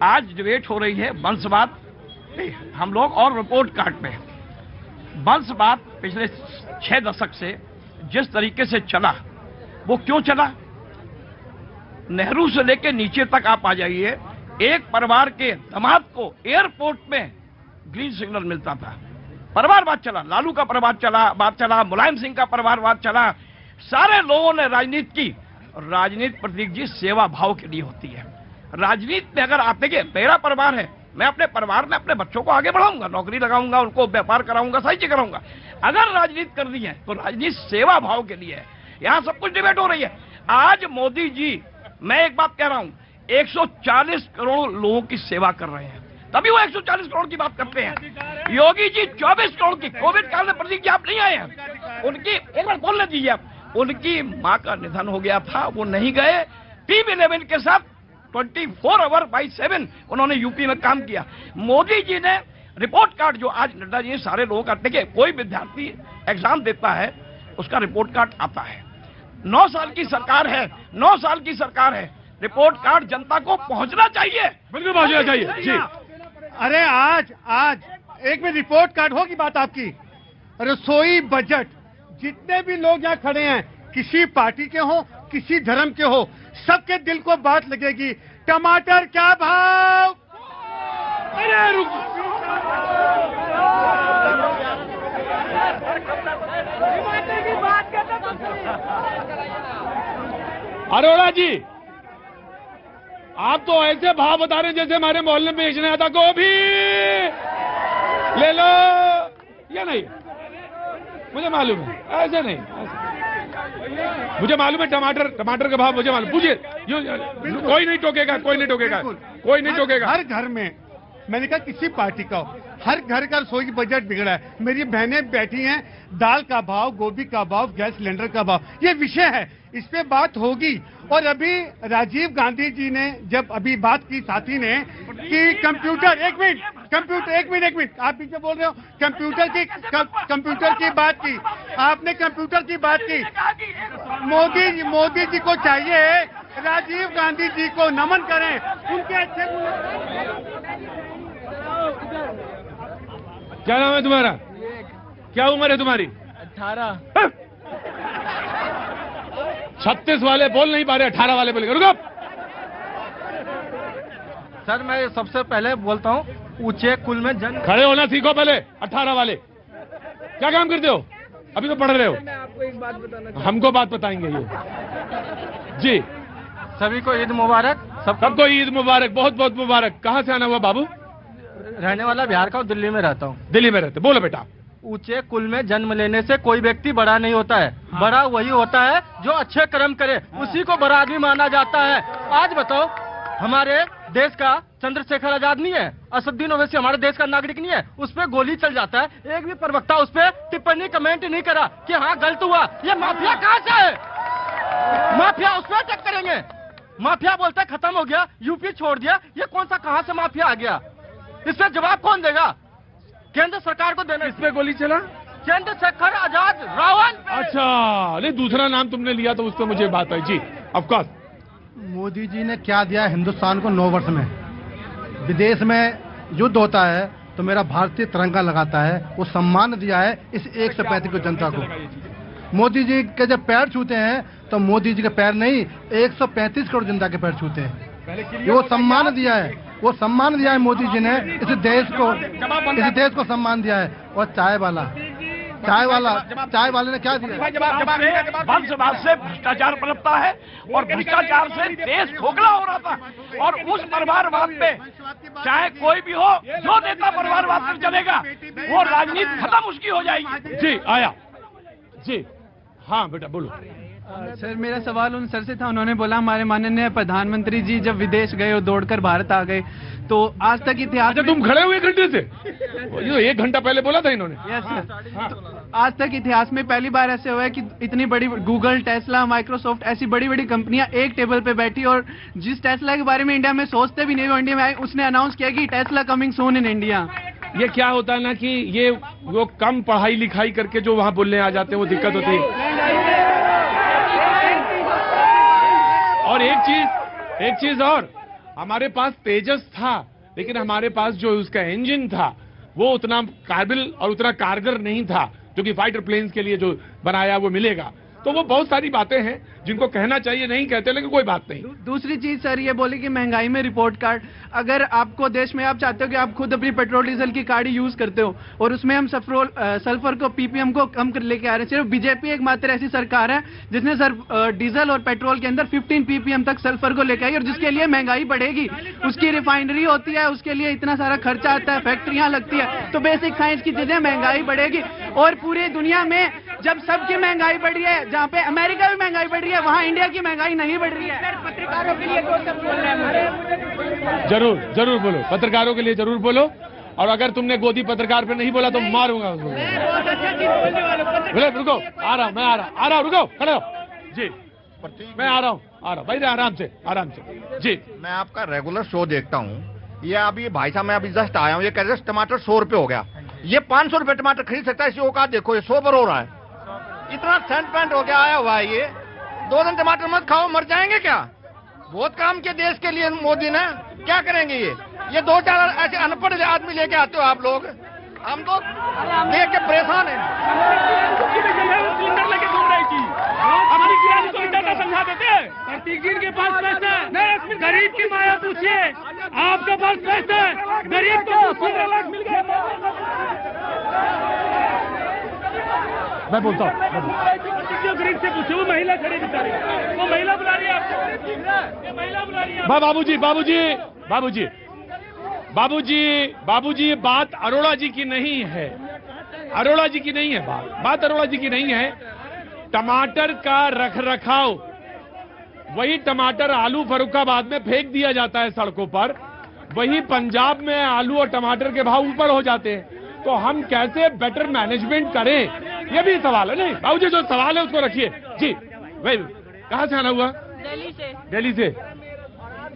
आज डिबेट हो रही है वंशवाद पे, हम लोग और रिपोर्ट कार्ड पे। वंशवाद पिछले 6 दशक से जिस तरीके से चला, वो क्यों चला? नेहरू से लेकर नीचे तक आप आ जाइए, एक परिवार के दामाद को एयरपोर्ट में ग्रीन सिग्नल मिलता था। परिवारवाद चला, लालू का बात चला, मुलायम सिंह का परिवारवाद चला, सारे लोगों ने राजनीति की। राजनीति प्रतीक जी सेवा भाव के लिए होती है। राजनीति में अगर आप देखिए, मेरा परिवार है, मैं अपने परिवार में अपने बच्चों को आगे बढ़ाऊंगा, नौकरी लगाऊंगा, उनको व्यापार कराऊंगा, सही चीज कराऊंगा। अगर राजनीति कर दी है तो राजनीति सेवा भाव के लिए है। यहां सब कुछ डिबेट हो रही है। आज मोदी जी, मैं एक बात कह रहा हूं, 140 करोड़ लोगों की सेवा कर रहे हैं, तभी वो 140 करोड़ की बात करते हैं। योगी जी 24 करोड़ की, कोविड काल में प्रतीक जी आप नहीं आए हैं, उनकी एक बार बोलने दीजिए आप, उनकी मां का निधन हो गया था, वो नहीं गए। टीम 11 के साथ 24/7 उन्होंने यूपी में काम किया। मोदी जी ने रिपोर्ट कार्ड, जो आज नड्डा जी सारे लोगों का, देखिए कोई विद्यार्थी एग्जाम देता है, उसका रिपोर्ट कार्ड आता है। 9 साल की सरकार है, 9 साल की सरकार है, रिपोर्ट कार्ड जनता को पहुंचना चाहिए, बिल्कुल पहुंचना चाहिए जी। अरे आज एक में रिपोर्ट कार्ड होगी बात आपकी। रसोई बजट, जितने भी लोग यहाँ खड़े हैं, किसी पार्टी के हो, किसी धर्म के हो, सबके दिल को बात लगेगी। टमाटर क्या भाव? अरे रुक, अरोड़ा जी, आप तो ऐसे भाव बता रहे हैं जैसे हमारे मोहल्ले में बेचने आता गोभी ले लो, या नहीं? मुझे मालूम है, ऐसे नहीं, मुझे मालूम है। टमाटर का भाव मुझे मालूम, पूछिए, कोई नहीं टोकेगा, कोई नहीं टोकेगा, कोई नहीं टोकेगा। हर घर में, मैंने कहा किसी पार्टी का हो, हर घर का रसोई की बजट बिगड़ा है। मेरी बहनें बैठी हैं, दाल का भाव, गोभी का भाव, गैस सिलेंडर का भाव, ये विषय है, इस पे बात होगी। और अभी राजीव गांधी जी ने जब अभी बात की, साथी ने, कि कंप्यूटर, एक मिनट, आप पीछे बोल रहे हो, कंप्यूटर की बात की, आपने कंप्यूटर की बात की। मोदी जी को चाहिए राजीव गांधी जी को नमन करें, उनके अच्छे। क्या नाम है तुम्हारा? क्या उम्र है तुम्हारी? 18। 36 वाले बोल नहीं पा रहे, 18 वाले बोलेंगे। रुको सर, मैं सबसे पहले बोलता हूँ, ऊंचे कुल में जन्म। खड़े होना सीखो पहले। 18 वाले क्या काम करते हो? अभी तो पढ़ रहे हो। मैं आपको एक बात बताना, हमको बात बताएंगे ये जी। सभी को ईद मुबारक। सबको ईद मुबारक, बहुत बहुत मुबारक। कहाँ से आना हुआ बाबू? रहने वाला बिहार का हूँ, दिल्ली में रहता हूँ। दिल्ली में रहते, बोलो बेटा। ऊंचे कुल में जन्म लेने से कोई व्यक्ति बड़ा नहीं होता है। हाँ। बड़ा वही होता है जो अच्छे कर्म करे, हाँ। उसी को बड़ा आदमी माना जाता है। आज बताओ, हमारे देश का चंद्रशेखर आजाद नहीं है, असदुद्दीन ओवैसी हमारे देश का नागरिक नहीं है, उस पर गोली चल जाता है, एक भी प्रवक्ता उस पर टिप्पणी कमेंट नहीं करा कि हाँ गलत हुआ। ये माफिया कहाँ से है? माफिया उस पर चेक करेंगे। माफिया बोलता है खत्म हो गया, यूपी छोड़ दिया, ये कौन सा कहाँ से माफिया आ गया? इसका जवाब कौन देगा? केंद्र सरकार को देना। इसमें गोली चला? चंद्रशेखर आजाद, रावण। अच्छा, नहीं दूसरा नाम तुमने लिया तो उस पर मुझे बात है जी। ऑफकोर्स मोदी जी ने क्या दिया हिंदुस्तान को 9 वर्ष में? विदेश में युद्ध होता है तो मेरा भारतीय तिरंगा लगाता है, वो सम्मान दिया है इस 135 करोड़ जनता को। मोदी जी के जब पैर छूते हैं तो मोदी जी के पैर नहीं, 135 करोड़ जनता के पैर छूते हैं। ये वो सम्मान दिया है, वो सम्मान दिया है मोदी जी ने इस देश को सम्मान दिया है। और चाय वाले ने क्या दिया? वंशवाद से भ्रष्टाचार पनपता है और भ्रष्टाचार से देश खोखला हो रहा था। और उस परिवारवाद पे चाहे कोई भी हो, जो नेता परिवारवाद पर चलेगा वो राजनीति खत्म उसकी हो जाएगी। जी आया जी। हाँ बेटा बोलो। सर, मेरा सवाल उन सर से था, उन्होंने बोला हमारे माननीय प्रधानमंत्री जी जब विदेश गए और दौड़कर भारत आ गए, तो आज तक इतिहास। अच्छा, तुम खड़े हुए 1 घंटे से? ये 1 घंटा पहले बोला था इन्होंने। Yes sir. हाँ। तो आज तक इतिहास में पहली बार ऐसे हुआ है कि इतनी बड़ी गूगल, टेस्ला, माइक्रोसॉफ्ट, ऐसी बड़ी बड़ी कंपनियां एक टेबल पे बैठी, और जिस टेस्ला के बारे में इंडिया में सोचते भी नहीं वो इंडिया में आए, उसने अनाउंस किया कि Tesla coming soon in India. ये क्या होता है ना कि ये वो कम पढ़ाई लिखाई करके जो वहां बोलने आ जाते हैं, वो दिक्कत होती है। और एक चीज और, हमारे पास तेजस था, लेकिन हमारे पास जो उसका इंजन था वो उतना काबिल और उतना कारगर नहीं था जो कि फाइटर प्लेन्स के लिए जो बनाया वो मिलेगा। तो वो बहुत सारी बातें हैं जिनको कहना चाहिए, नहीं कहते, लेकिन कोई बात नहीं। दूसरी चीज सर ये बोली कि महंगाई में रिपोर्ट कार्ड, अगर आपको देश में आप चाहते हो कि आप खुद अपनी पेट्रोल डीजल की गाड़ी यूज करते हो और उसमें हम सल्फर को पीपीएम को कम कर लेके आ रहे हैं, सिर्फ बीजेपी एकमात्र ऐसी सरकार है जिसने सर डीजल और पेट्रोल के अंदर 15 पीपीएम तक सल्फर को लेके आई, और जिसके लिए महंगाई बढ़ेगी। उसकी रिफाइनरी होती है, उसके लिए इतना सारा खर्चा आता है, फैक्ट्रियां लगती है, तो बेसिक साइंस की चीजें महंगाई बढ़ेगी। और पूरी दुनिया में जब सबकी महंगाई बढ़ी है, जहाँ पे अमेरिका में महंगाई बढ़ रही है, वहाँ इंडिया की महंगाई नहीं बढ़ रही है। पत्रकारों के लिए तो सब बोल रहे हैं। जरूर जरूर बोलो, पत्रकारों के लिए जरूर बोलो, और अगर तुमने गोदी पत्रकार पे नहीं बोला तो मारूंगा उसको। बोले रुको, आ रहा हूँ, मैं आ रहा हूँ, रुको, खड़े हो जी, मैं आ रहा हूँ भाई, आराम से जी। मैं आपका रेगुलर शो देखता हूँ। ये अभी भाई साहब, मैं अभी जस्ट आया हूँ, ये कह रहे हैं टमाटर 100 रुपए हो गया। ये 500 रुपए टमाटर खरीद सकता है, इसी औकात देखो, ये 100 पर हो रहा है। इतना सेंट पेंट हो गया आया हुआ है ये। 2 दिन टमाटर मत खाओ, मर जाएंगे क्या? बहुत काम किया देश के लिए मोदी ने, क्या करेंगे ये 2-4 ऐसे अनपढ़ आदमी लेके आते हो आप लोग, हम तो देख के परेशान हैं। सिलेंडर लेके घूम रही थी, हमारी किरानी को इंटर समझा देते हैं। प्रतीक जी के पास पैसा है, गरीब की माया पूछिए, आपके पास पैसा है, गरीब को 15 लाख मिल गए। मैं बोलता हूँ, गरीब से पूछे, वो महिला खड़ी बेचारी, वो महिला बुला रही है आपको, महिला बुला रही है। बाबूजी, ये बात अरोड़ा जी की नहीं है, अरोड़ा जी की नहीं है बात अरोड़ा जी की नहीं है। टमाटर का रखरखाव, वही टमाटर आलू फर्रुखाबाद में फेंक दिया जाता है सड़कों पर, वही पंजाब में आलू और टमाटर के भाव ऊपर हो जाते हैं। तो हम कैसे बेटर मैनेजमेंट करें, ये भी सवाल है। नहीं बाबूजी, जो सवाल है उसको रखिए जी। भाई कहाँ से आना हुआ? दिल्ली से।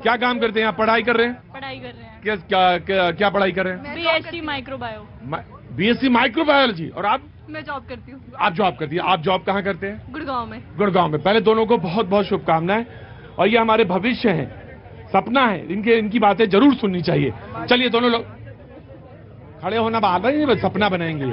क्या काम करते हैं आप? पढ़ाई कर रहे हैं? पढ़ाई कर रहे हैं। क्या पढ़ाई कर रहे हैं? BSc microbio. BSc microbiology. और आप? मैं जॉब करती हूँ। आप जॉब करती है। आप जॉब कहाँ करते हैं? गुड़गांव में। पहले दोनों को बहुत बहुत शुभकामनाएं, और ये हमारे भविष्य हैं, सपना है, इनकी बातें जरूर सुननी चाहिए। चलिए दोनों लोग खड़े होना बात है, सपना बनाएंगे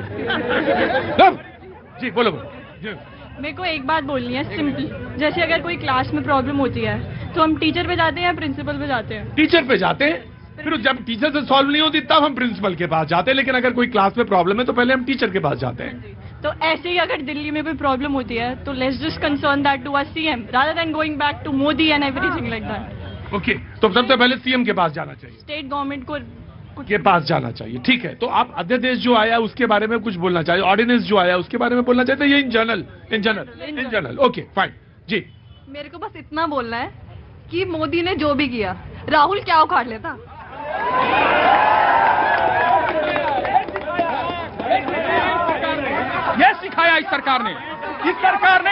जी। बोलो मेरे को एक बात बोलनी है सिंपल, जैसे अगर कोई क्लास में प्रॉब्लम होती है तो हम टीचर पे जाते हैं या प्रिंसिपल पे जाते हैं? टीचर पे जाते हैं, फिर जब टीचर से सॉल्व नहीं होती तब हम प्रिंसिपल के पास जाते हैं। लेकिन अगर कोई क्लास में प्रॉब्लम है तो पहले हम टीचर के पास जाते हैं। तो ऐसे ही अगर दिल्ली में कोई प्रॉब्लम होती है तो let's just concern that to our CM rather than going back to Modi and everything like that. Okay, तो सबसे पहले सीएम के पास जाना चाहिए, स्टेट गवर्नमेंट को के पास जाना चाहिए। ठीक है, तो आप अध्यादेश जो आया उसके बारे में कुछ बोलना चाहिए, ऑर्डिनेंस जो आया उसके बारे में बोलना चाहते हैं, ये इन जनरल? ओके फाइन जी। मेरे को बस इतना बोलना है कि मोदी ने जो भी किया, राहुल क्या उखाड़ लेता? ये सिखाया इस सरकार ने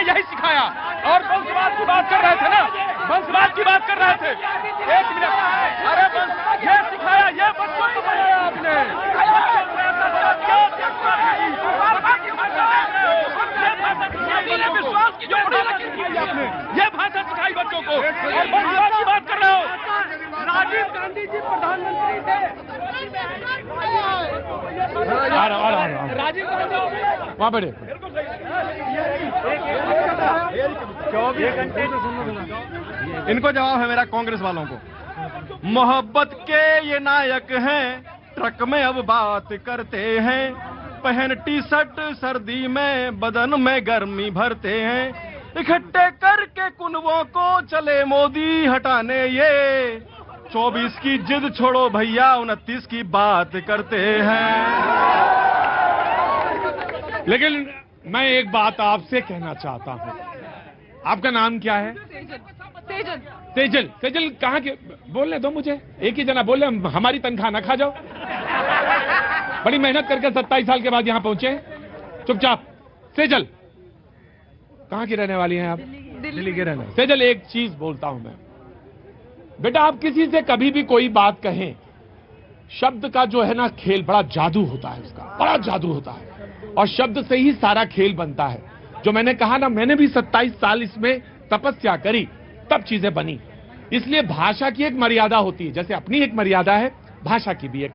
यही सिखाया। और वंशवाद की बात कर रहे थे ना, वंशवाद की बात कर रहे थे, 1 मिनट, अरे ये सिखाया, ये बच्चों को बनाया आपने। विश्वास की जो आपने ये भाषा सिखाई बच्चों को, और वंशवाद की बात कर रहे हो। राजीव गांधी जी प्रधानमंत्री थे, राजीव गांधी वहां बैठे। इनको जवाब है मेरा कांग्रेस वालों को। मोहब्बत के ये नायक हैं, ट्रक में अब बात करते हैं, पहन टी शर्ट सर्दी में बदन में गर्मी भरते हैं, इकट्ठे करके कुनबों को चले मोदी हटाने। ये 24 की जिद छोड़ो भैया, 29 की बात करते हैं। लेकिन मैं एक बात आपसे कहना चाहता हूं, आपका नाम क्या है? सेजल कहाँ के? बोलने दो मुझे, एक ही जना बोले, हमारी तनख्वाह ना खा जाओ। बड़ी मेहनत करके 27 साल के बाद यहाँ पहुंचे, चुपचाप। सेजल कहाँ की रहने वाली हैं आप? दिल्ली के रहने। सेजल एक चीज बोलता हूं मैं, बेटा आप किसी से कभी भी कोई बात कहें, शब्द का जो है ना खेल, बड़ा जादू होता है उसका, बड़ा जादू होता है, और शब्द से ही सारा खेल बनता है। जो मैंने कहा ना, मैंने भी 27 साल इसमें तपस्या करी, तब चीजें बनी। इसलिए भाषा की एक मर्यादा होती है, जैसे अपनी एक मर्यादा है, भाषा की भी एक